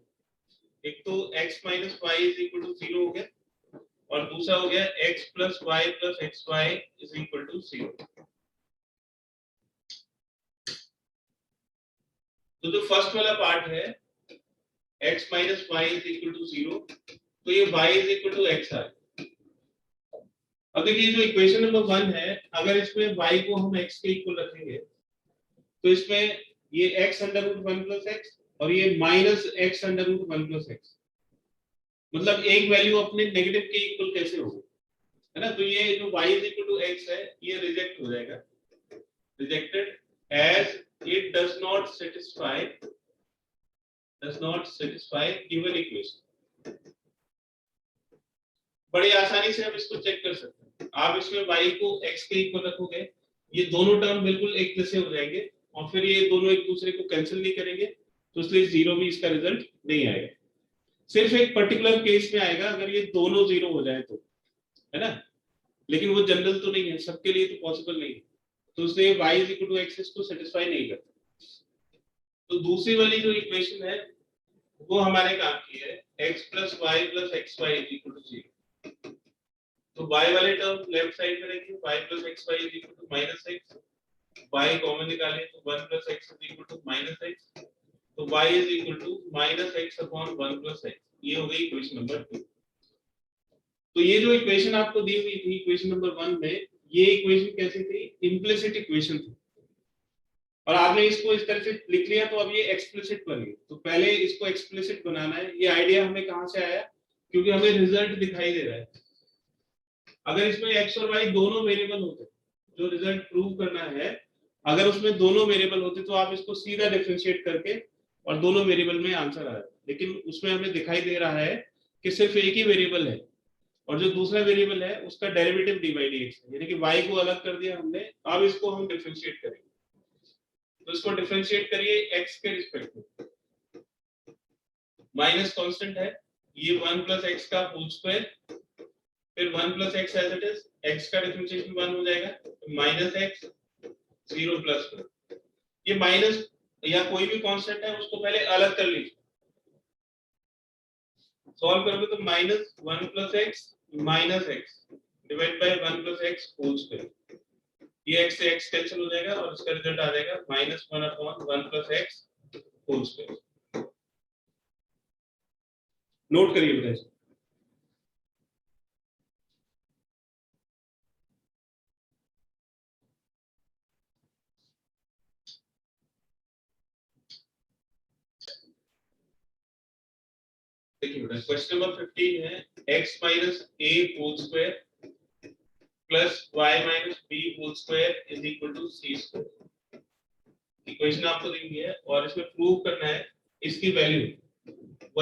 एक तो x minus y is equal to 0 हो गया, और दूसरा हो गया x plus y plus x y is equal to 0। तो जो फर्स्ट वाला पार्ट है x minus y is equal to 0, तो ये y is equal to x आ गया। अब देखिए जो इक्वेशन नंबर 1 है, अगर इसमें y को हम x के इक्वल रखेंगे तो इसमें ये x under root 1 plus x और ये minus x under root 1 plus x, मतलब एक वैल्यू अपने नेगेटिव के इक्वल कैसे होगी, है ना। तो ये जो y is equal to x है ये रिजेक्ट हो जाएगा, rejected as it does not satisfy given equation. बड़ी आसानी से हम इसको चेक कर सकते हैं। आप इसमें y को x के इक्वल रखोगे, ये दोनों टर्म बिल्कुल एक जैसे हो जाएंगे और फिर ये दोनों एक दूसरे को कैंसिल नहीं करेंगे, तो इसलिए 0 भी इसका रिजल्ट नहीं आएगा। सिर्फ एक पर्टिकुलर केस में आएगा अगर ये दोनों 0 हो जाए तो, है ना, लेकिन वो जनरल तो नहीं है, सबके लिए तो पॉसिबल नहीं है, तो इसलिए y is equal to x इसको सेटिस्फाई नहीं करता। तो दूसरी वाली जो इक्वेशन है वो हमारे काम की है x plus y plus x y is equal to 0। तो y वाले टर्म लेफ्ट साइड में रखिए, y plus x y is equal to minus x, y common निकालें तो 1 plus x is equal to minus x, तो y is equal to minus x upon 1 plus x. ये हो गई equation number 2। तो ये जो इक्वेशन आपको दी हुई थी इक्वेशन नंबर 1 में, ये इक्वेशन कैसी थी, इम्प्लिसिट इक्वेशन थी, और आपने इसको इस तरह से लिख लिया तो अब ये एक्सप्लिसिट बन गई। तो पहले इसको एक्सप्लिसिट बनाना है। ये आइडिया हमें कहां से आया, क्योंकि हमें रिजल्ट दिखाई दे रहा है। अगर इसमें x और y दोनों वेरिएबल होते जो रिजल्ट प्रूव करना है, अगर उसमें दोनों वेरिएबल होते तो आप इसको सीधा डिफरेंशिएट करके और दोनों वेरिएबल में आंसर आया, लेकिन उसमें हमें दिखाई दे रहा है कि सिर्फ एक ही वेरिएबल है और जो दूसरा वेरिएबल है उसका डेरिवेटिव dy dx है, यानी कि y को अलग कर दिया हमने। अब इसको हम डिफरेंशिएट करेंगे, तो इसको डिफरेंशिएट करिए x के रिस्पेक्ट में। माइनस कांस्टेंट है, ये 1 प्लस एक्स का होल स्क्वायर, फिर 1 plus x as it is, x का डिफरेंशिएशन 1 हो जाएगा, माइनस एक्स 0 प्लस 1। ये माइनस या कोई भी कांस्टेंट है उसको पहले अलग कर लीजिए, सॉल्व करोगे तो minus 1 plus x minus x divide by 1 plus x whole square, ये x से x कैंसिल हो जाएगा और इसका रिजल्ट आ जाएगा minus 1 upon 1 plus x whole square. Note करिए बेटा इसको। देखिए बेटा क्वेश्चन नंबर 15 है x minus a whole square plus y minus b whole square is equal to c square. Equation आपको दी हुई है और इसमें प्रूव करना है इसकी value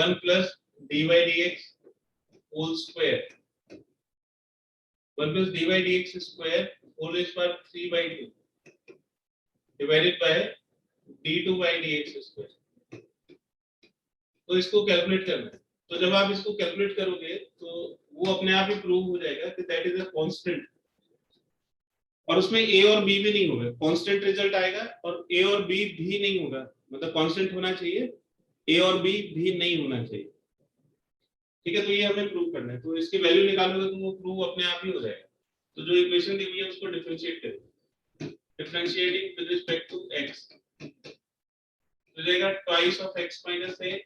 1 plus dy dx whole square, 1 plus dy dx square whole raise power 3/2 divided by d2y dx square. तो इसको कैलकुलेट करना है, तो जब आप इसको कैलकुलेट करोगे तो वो अपने आप ही प्रूव हो जाएगा कि दैट इज अ कांस्टेंट, और उसमें a और b भी नहीं होगा, कांस्टेंट रिजल्ट आएगा और a और b भी नहीं होगा, मतलब कांस्टेंट होना चाहिए, a और b भी नहीं होना चाहिए। ठीक है, तो ये हमें प्रूव करना है, तो इसकी वैल्यू निकालोगे तो वो प्रूव अपने आप ही हो जाएगा। तो जो इक्वेशन दी हुई है उसको डिफरेंशिएट करें, differentiating with respect to x हो जाएगा twice of x minus a,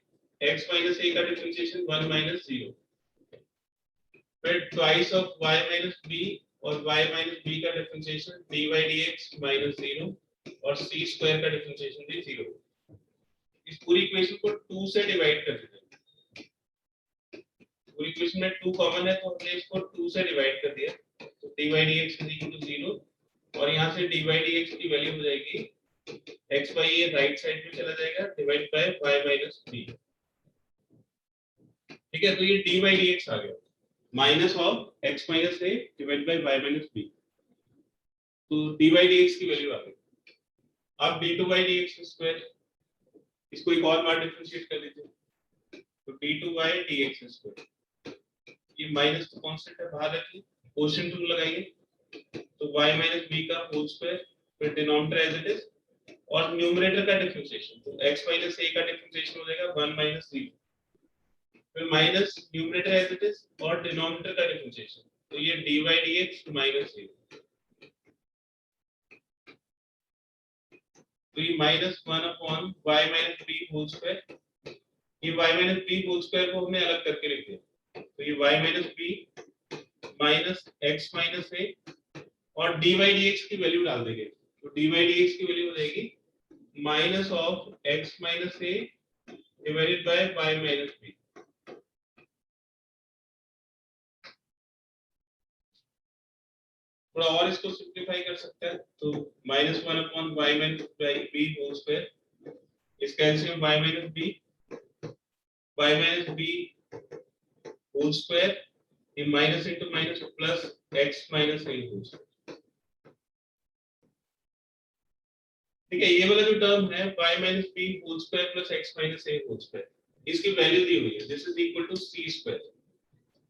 x minus a का डिफरेंशिएशन 1 माइनस 0, फिर twice of y minus b और y माइनस b का डिफरेंशिएशन dy dx माइनस 0 और c स्क्वायर का डिफरेंशिएशन भी 0। इस पूरी इक्वेशन को 2 से डिवाइड कर देते हैं, पूरी इक्वेशन में 2 कॉमन है तो हमने इसको 2 से डिवाइड कर दिया, तो dy dx is equal to 0 और यहां से dy dx की वैल्यू हो जाएगी x by a right side में चला जाएगा divide by y minus b। ठीक है, तो ये dy dx आ गया minus of x minus a divide by y minus b, तो dy dx की वैल्यू आ गई। अब d2y dx स्क्वायर, इसको एक और बार डिफरेंशिएट कर दीजिए, तो d2y dx स्क्वायर, ये माइनस तो कांस्टेंट है बाहर रखिए, कोशेंट रूल लगाइए, तो y माइनस b का होल स्क्वायर, फिर डिनोमिनेटर एज इट इज और न्यूमरेटर का डिफरेंशिएशन, तो x माइनस a का डिफरेंशिएशन हो जाएगा 1 माइनस 3, फिर minus numerator as it is और डिनोमिनेटर का डिफरेंशिएशन, तो ये dy dx माइनस 0, तो ये minus 1 upon y minus b whole square, ये y minus b whole square को हमने अलग करके लिख दिया, तो ये y minus b minus x minus a और dy dx की वैल्यू डाल देंगे, तो dy dx की वैल्यू हो जाएगी minus of x minus a divided by y minus b। थोड़ा और इसको सिंपलीफाई कर सकते हैं, तो minus 1 upon y minus b whole square, इसका LCM y minus b whole square, ये minus into minus plus x minus a whole square. ठीक है, ये वाला जो टर्म है y minus b whole square plus x minus a whole square, इसकी value दी हुई है, this is equal to c square,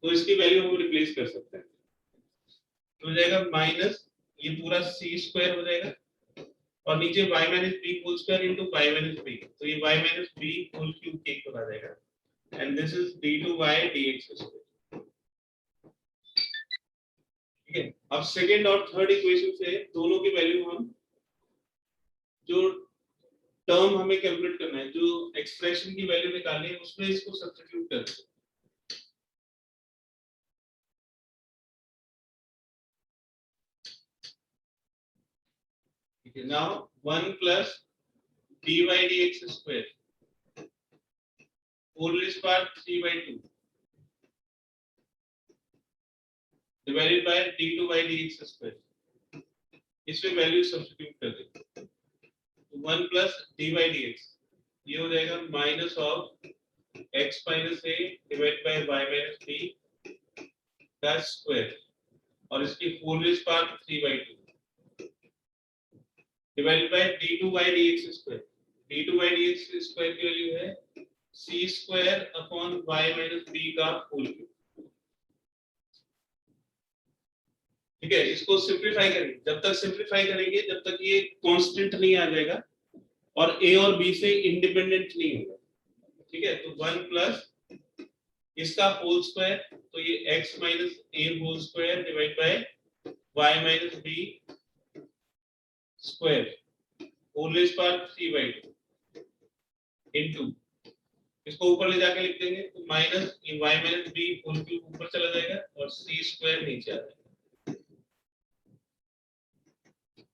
तो इसकी वैल्यू हम रिप्लेस कर सकते हैं, तो हो जाएगा माइनस ये पूरा c स्क्वायर हो जाएगा और नीचे y minus b whole square into y minus b, तो ये y minus b whole cube केक बना जाएगा and this is d2y dx square. ठीक है, अब सेकंड और थर्ड इक्वेशन से दोनों की वैल्यू हम, जो टर्म हमें कैलकुलेट करना है, जो एक्सप्रेशन की वैल्यू निकालनी है उसमें इसको सब्स्टिट्यूट कर दें। ठीक है, now 1 plus dy dx square whole raise power 3/2 divided by d2y dx square, इसमें वैल्यू सब्स्टिट्यूट कर देंगे। तो 1 plus D by D X ये हो जाएगा minus of X minus A divide by Y minus B का स्क्वायर और इसकी full raise power 3/2 divided by d2 by dx square. d2 by dx square की वैल्यू है c square upon y minus b का whole cube. ठीक है, इसको simplify करेंगे। जब तक सिंपलीफाई करेंगे जब तक ये कांस्टेंट नहीं आ जाएगा और a और b से इंडिपेंडेंट नहीं होगा। ठीक है, तो 1 प्लस इसका होल स्क्वायर तो ये x minus a whole square divide by y minus b square whole raise power 3/2 into इसको ऊपर ले जाके लिख देंगे तो minus y minus b whole cube ऊपर चला जाएगा और c स्क्वायर नीचे आ जाएगा।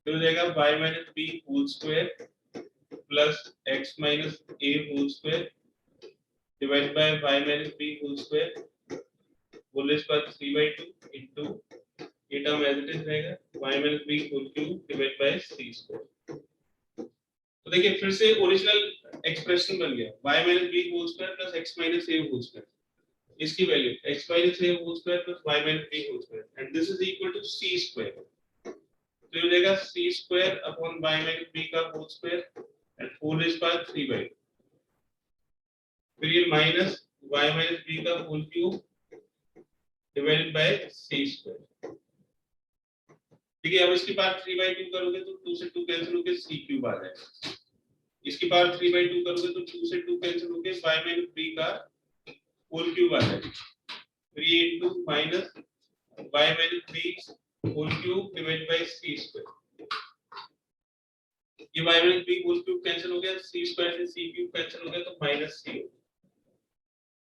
तो हो जाएगा y minus b whole square plus x minus a whole square divide by y minus b whole square whole raise power 3/2 into ये टर्म एज इट इज रहेगा y minus b whole cube divide by c square. तो देखिए फिर से original expression बन गया y minus b whole square plus x minus a whole square. इसकी वैल्यू x minus a whole square plus y minus b whole square and this is equal to c square. तो ये हो जाएगा c square upon y minus b का whole square and whole raise power 3/2 फिर ये minus y minus b का whole cube divided by c square. ठीक है, अब इसकी पावर 3/2 करोगे तो 2 से 2 कैंसिल होके c क्यूब आ जाएगा। इसकी पावर 3/2 करोगे तो 2 से 2 कैंसिल होके y माइनस b का होल क्यूब आ जाएगा। फिर ये into minus y minus b whole cube divide by c square. ये y minus b whole cube cancel हो गया, c स्क्वायर से c क्यूब कैंसिल हो गया तो माइनस c।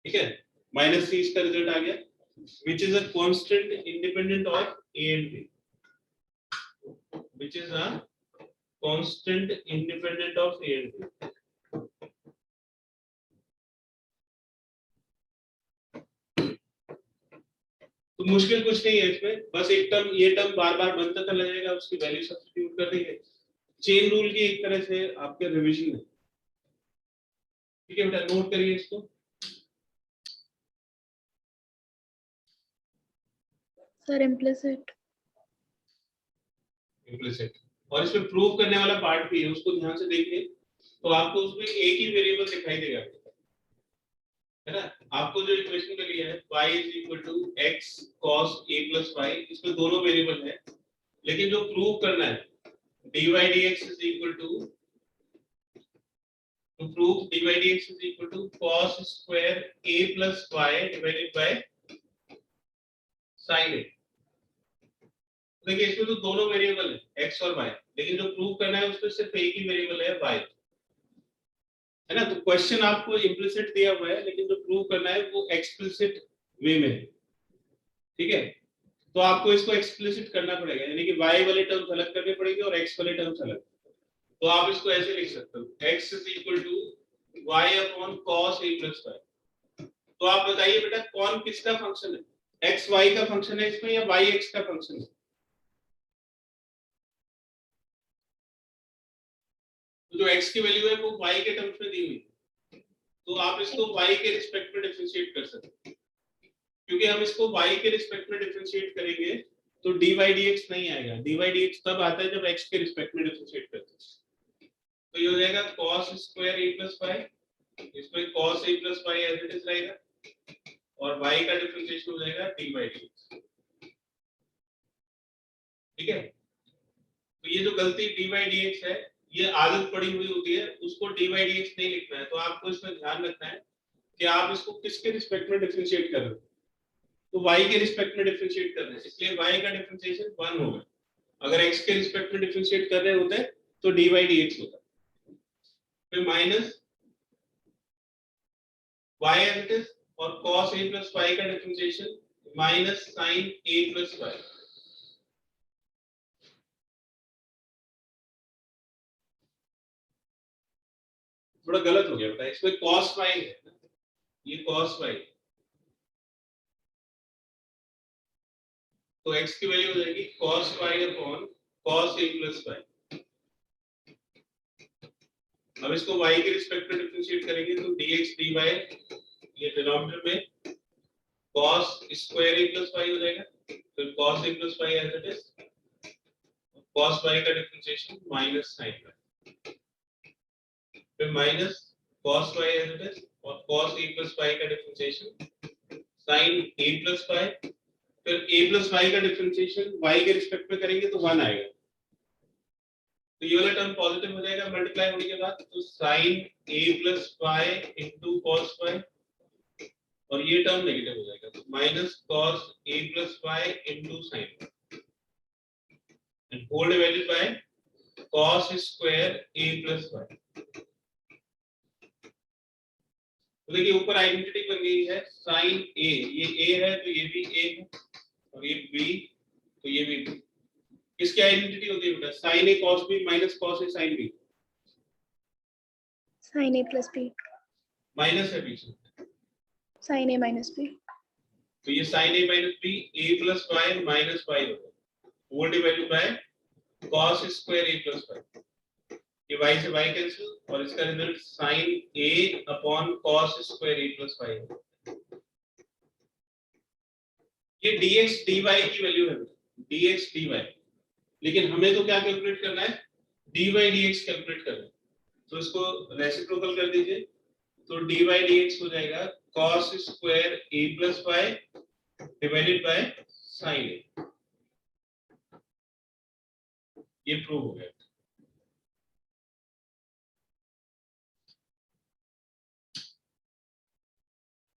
ठीक है, माइनस c इसका रिजल्ट आ गया which is a constant independent of a and b, which is a constant independent of a and b। तो मुश्किल कुछ नहीं है इसमें, बस एक टर्म ये टर्म बार बार बनता चला जाएगा, उसकी वैल्यू सब्स्टिट्यूट कर देंगे। चेन रूल की एक तरह से आपके रिवीजन है। ठीक है बेटा, नोट करिए इसको। सर इम्प्लिसिट इम्प्लिसिट और इसमें प्रूव करने वाला पार्ट भी है, उसको ध्यान से देखिए तो आपको उसमें एक ही वेरिएबल दिखाई देगा, है ना। आपको जो इक्वेशन में लिया है y is equal to x cos a plus y, इसमें दोनों वेरिएबल है, लेकिन जो प्रूव करना है dy dx is equal to prove dy dx is equal to cos square a plus y divided by sin a। देखिए इसमें तो दोनों वेरिएबल है x और y, लेकिन जो प्रूव करना है उसमें सिर्फ एक ही वेरिएबल है y, है ना। तो क्वेश्चन आपको इम्प्लिसिट दिया हुआ है, लेकिन जो प्रूव करना है वो एक्सप्लिसिट वे में है। ठीक है, तो आपको इसको एक्सप्लिसिट करना पड़ेगा, यानी कि y वाले टर्म्स अलग करने पड़ेंगे और x वाले टर्म्स अलग। तो आप इसको ऐसे लिख सकते हो x is equal to y upon cos a plus y। तो आप बताइए बेटा कौन किसका फंक्शन है, x y का फंक्शन है इसमें या y x का फंक्शन है। तो जो x की वैल्यू है वो y के टर्म्स में दी हुई है, तो आप इसको y के रिस्पेक्ट में डिफरेंशिएट कर सकते हैं। क्योंकि हम इसको y के रिस्पेक्ट में डिफरेंशिएट करेंगे तो dy dx नहीं आएगा, dy dx तब आता है जब x के रिस्पेक्ट में डिफरेंशिएट करते हैं। तो ये हो जाएगा cos square a plus y, इसमें cos a plus y as it is रहेगा और y का डिफरेंशिएशन हो जाएगा dy dx। ठीक है, तो ये जो गलती dy dx है ये आदत पड़ी हुई होती है, उसको dy dx नहीं लिखना है। तो आपको इसमें ध्यान रखना है कि आप इसको किसके रिस्पेक्ट में डिफरेंशिएट कर रहे हो, तो y के रिस्पेक्ट में डिफरेंशिएट कर रहे हैं, इसलिए y का डिफरेंशिएशन 1 होगा। अगर x के रिस्पेक्ट में डिफरेंशिएट कर रहे होते तो dy dx होता, फिर minus y as it is और cos a plus y का differentiation minus sin a plus y। थोड़ा गलत हो गया बेटा, इसमें cos y है ना, ये cos y, तो x की वैल्यू हो जाएगी cos y upon cos a plus y। अब इसको y के रिस्पेक्ट में डिफरेंशिएट करेंगे तो dx dy ये डिनोमिनेटर में cos square a plus y हो जाएगा। तो cos a plus y as it is, cos y का डिफरेंशिएशन माइनस sin y, फिर minus cos y as it is और cos a plus y का differentiation sin a plus y, फिर a plus y का differentiation y के respect में करेंगे तो 1 आएगा। तो ये वाला टर्म पॉजिटिव हो जाएगा मल्टीप्लाई होने के बाद, तो sin a plus y into cos y, और ये टर्म नेगेटिव हो जाएगा तो minus cos a plus y into sin y and whole divided by cos square a plus y। तो देखिए ऊपर आइडेंटिटी बन गई है sin a, ये a है तो ये भी a है और ये b तो ये भी b। किसकी आइडेंटिटी होती है बेटा? sin a cos b minus cos a sin b, Sin A plus B. Minus है बीच में Sin A minus B. तो ये sin a minus b a plus y minus y होगा, वो divided by cos square a plus y, ये y से y cancel और इसका result sin a upon cos square a plus y होगा। ये dx dy की वैल्यू है dx dy, लेकिन हमें तो क्या कैलकुलेट करना है? dy dx कैलकुलेट करना है। तो इसको रेसिप्रोकल कर दीजिए तो dy dx हो जाएगा cos square a plus y divided by sin a। ये प्रूव हो गया।